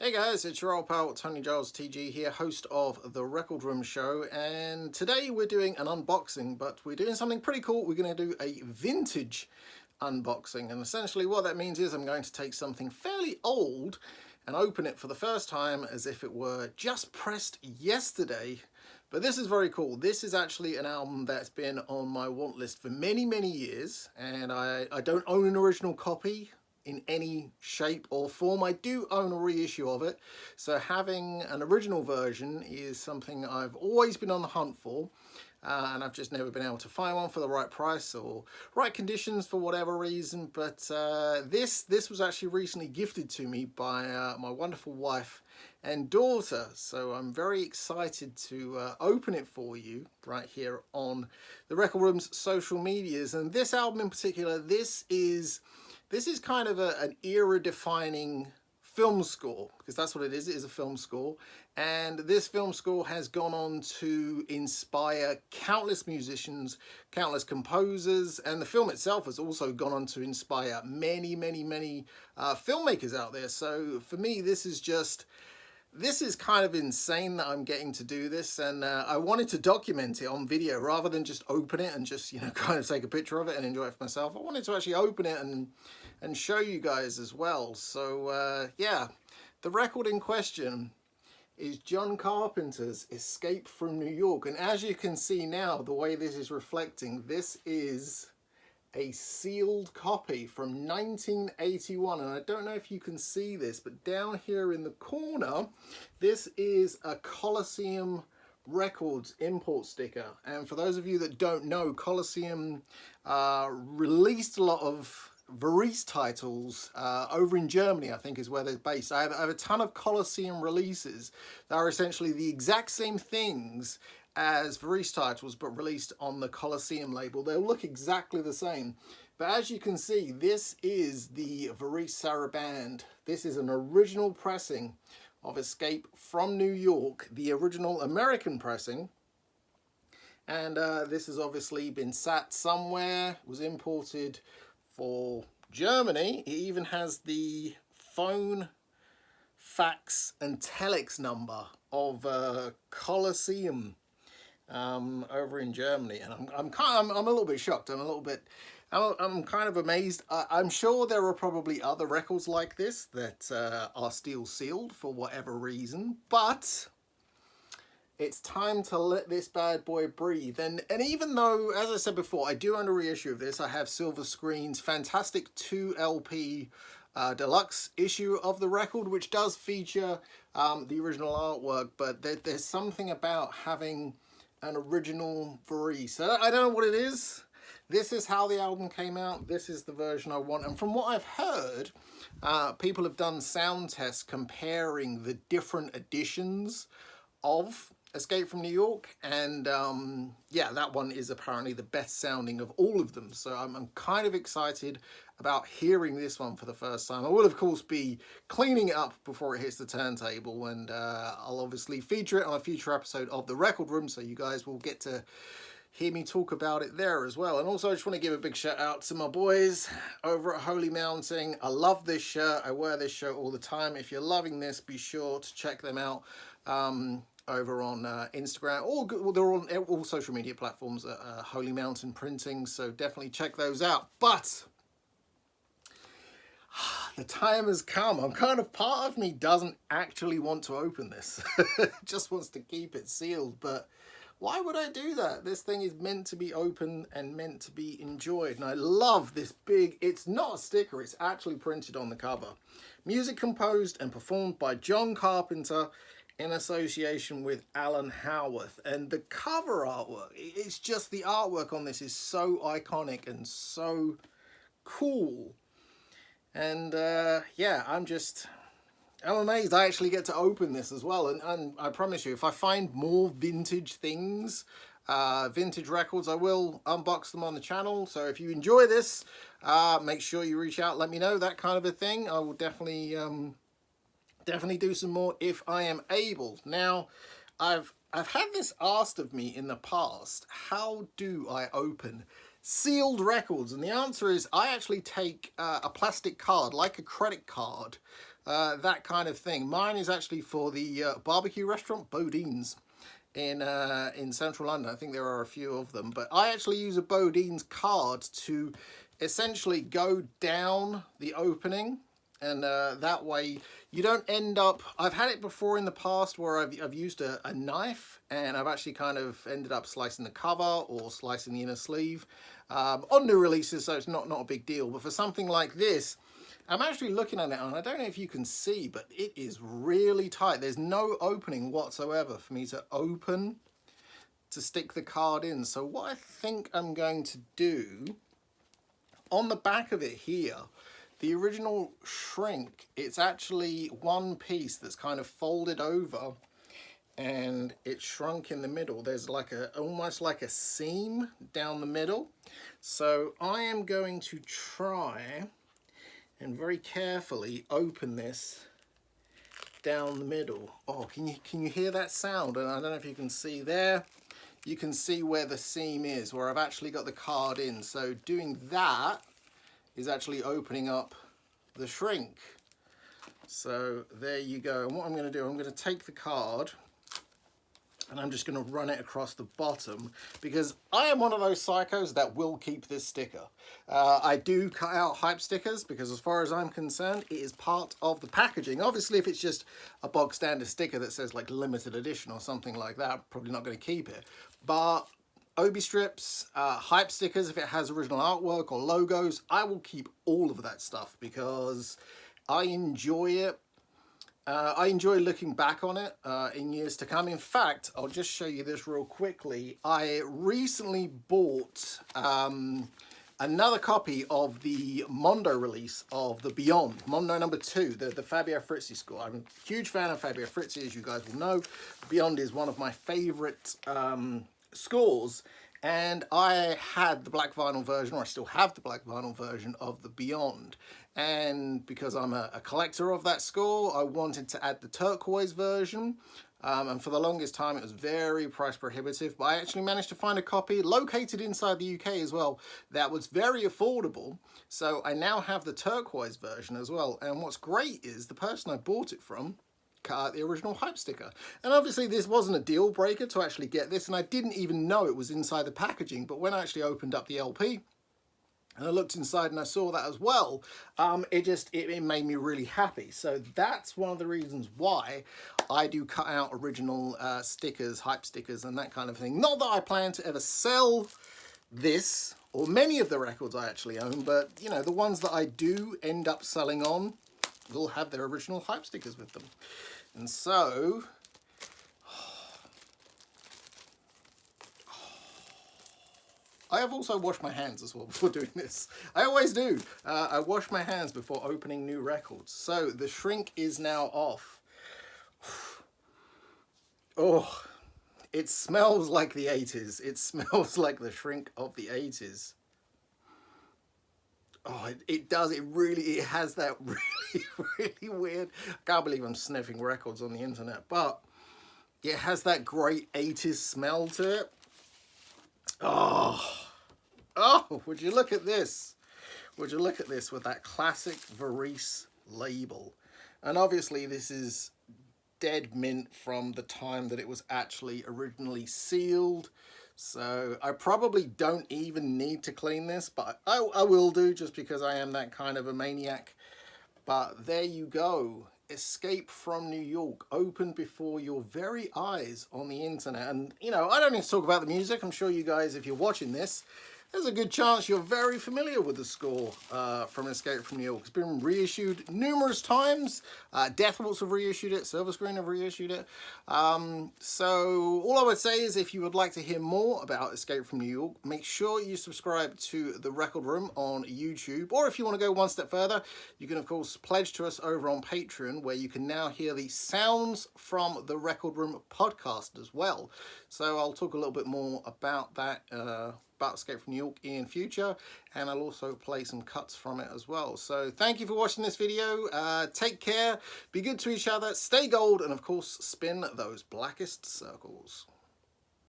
Hey guys, it's your old pal Tony Giles TG here, host of The Record Room Show, and today we're doing an unboxing, but we're doing something pretty cool. We're going to do a vintage unboxing, and essentially what that means is I'm going to take something fairly old and open it for the first time as if it were just pressed yesterday. But this is very cool. This is actually an album that's been on my want list for many years, and I don't own an original copy in any shape or form. I do own a reissue of it, so having an original version is something I've always been on the hunt for, and I've just never been able to find one for the right price or right conditions for whatever reason. But this was actually recently gifted to me by my wonderful wife and daughter, so I'm very excited to open it for you right here on the Record Room's social medias. And this album in particular, this is kind of an era-defining film score, because that's what it is a film score. And this film score has gone on to inspire countless musicians, countless composers, and the film itself has also gone on to inspire many filmmakers out there. So for me, this is kind of insane that I'm getting to do this, and I wanted to document it on video rather than just open it and just, kind of take a picture of it and enjoy it for myself. I wanted to actually open it and show you guys as well. So yeah, the record in question is John Carpenter's Escape from New York, and as you can see now, the way this is reflecting, this is a sealed copy from 1981, and I don't know if you can see this, but down here in the corner, this is a Coliseum Records import sticker. And for those of you that don't know, Coliseum released a lot of Varese titles over in Germany, I think is where they're based. I have a ton of Coliseum releases that are essentially the exact same things as Varese titles, but released on the Coliseum label. They'll look exactly the same. But as you can see, this is the Varese Sarabande. This is an original pressing of Escape from New York, the original American pressing. And this has obviously been sat somewhere, was imported for Germany. It even has the phone, fax and telex number of Coliseum over in Germany, and I'm a little bit shocked. I'm kind of amazed. I'm sure there are probably other records like this that are still sealed for whatever reason, but it's time to let this bad boy breathe. And even though, as I said before, I do own a reissue of this, I have Silver Screen's fantastic 2 LP deluxe issue of the record, which does feature the original artwork, but there's something about having an original Varese. I don't know what it is. This is how the album came out. This is the version I want. And from what I've heard, people have done sound tests comparing the different editions of Escape from New York, and yeah, that one is apparently the best sounding of all of them. So I'm kind of excited about hearing this one for the first time. I will of course be cleaning it up before it hits the turntable, and I'll obviously feature it on a future episode of The Record Room, so you guys will get to hear me talk about it there as well. And also I just want to give a big shout out to my boys over at Holy Mountain. I love this shirt. I wear this shirt all the time. If you're loving this, be sure to check them out over on Instagram. They're on all social media platforms at Holy Mountain Printing, so definitely check those out. But the time has come. Part of me doesn't actually want to open this. Just wants to keep it sealed, but why would I do that? This thing is meant to be open and meant to be enjoyed. And I love this big, it's not a sticker, it's actually printed on the cover. Music composed and performed by John Carpenter in association with Alan Howarth. And the cover artwork, it's just, the artwork on this is so iconic and so cool. And yeah, I'm amazed I actually get to open this as well. And I promise you, if I find more vintage things, vintage records, I will unbox them on the channel. So if you enjoy this, make sure you reach out, let me know, that kind of a thing. I will definitely do some more if I am able. Now, I've had this asked of me in the past, how do I open sealed records? And the answer is I actually take a plastic card, like a credit card, that kind of thing. Mine is actually for the barbecue restaurant Bodine's in central London. I think there are a few of them, but I actually use a Bodine's card to essentially go down the opening, and that way you don't end up, I've had it before in the past where I've used a knife and I've actually kind of ended up slicing the cover or slicing the inner sleeve on new releases, so it's not a big deal. But for something like this, I'm actually looking at it and I don't know if you can see, but it is really tight. There's no opening whatsoever for me to open to stick the card in. So what I think I'm going to do, on the back of it here, the original shrink, it's actually one piece that's kind of folded over and it's shrunk in the middle. There's like almost like a seam down the middle. So I am going to try and very carefully open this down the middle. Oh, can you hear that sound? And I don't know if you can see there. You can see where the seam is, where I've actually got the card in. So doing that is actually opening up the shrink. So there you go. And what I'm going to do, I'm going to take the card and I'm just going to run it across the bottom, because I am one of those psychos that will keep this sticker. I do cut out hype stickers because as far as I'm concerned, it is part of the packaging. Obviously, if it's just a bog standard sticker that says like limited edition or something like that, I'm probably not going to keep it. But Obi strips, hype stickers, if it has original artwork or logos, I will keep all of that stuff because I enjoy it. I enjoy looking back on it in years to come. In fact, I'll just show you this real quickly. I recently bought another copy of the Mondo release of the Beyond, Mondo number 2, the Fabio Frizzi score. I'm a huge fan of Fabio Frizzi, as you guys will know. Beyond is one of my favorite scores, and I had the black vinyl version, or I still have the black vinyl version of the Beyond. And because I'm a collector of that score, I wanted to add the turquoise version. And for the longest time, it was very price prohibitive, but I actually managed to find a copy located inside the UK as well that was very affordable. So I now have the turquoise version as well. And what's great is the person I bought it from cut out the original hype sticker. And obviously this wasn't a deal breaker to actually get this, and I didn't even know it was inside the packaging. But when I actually opened up the LP, and I looked inside and I saw that as well, it made me really happy. So that's one of the reasons why I do cut out original stickers, hype stickers and that kind of thing. Not that I plan to ever sell this or many of the records I actually own, but you know, the ones that I do end up selling on will have their original hype stickers with them. And so I have also washed my hands as well before doing this. I always do. I wash my hands before opening new records. So the shrink is now off. Oh, it smells like the 80s. It smells like the shrink of the 80s. Oh, it does. It has that really weird. I can't believe I'm sniffing records on the internet, but it has that great 80s smell to it. Oh, would you look at this? Would you look at this with that classic Varese label? And obviously this is dead mint from the time that it was actually originally sealed. So I probably don't even need to clean this, but I will do, just because I am that kind of a maniac. But there you go. Escape from New York, opened before your very eyes on the internet. And you know, I don't need to talk about the music. I'm sure you guys, if you're watching this, there's a good chance you're very familiar with the score from Escape from New York. It's been reissued numerous times. Death Waltz have reissued it, Silver Screen have reissued it. So all I would say is, if you would like to hear more about Escape from New York, make sure you subscribe to The Record Room on YouTube. Or if you want to go one step further, you can of course pledge to us over on Patreon, where you can now hear the sounds from The Record Room podcast as well. So I'll talk a little bit more about that, about Escape from New York in future, and I'll also play some cuts from it as well. So thank you for watching this video. Take care, be good to each other, stay gold, and of course spin those blackest circles.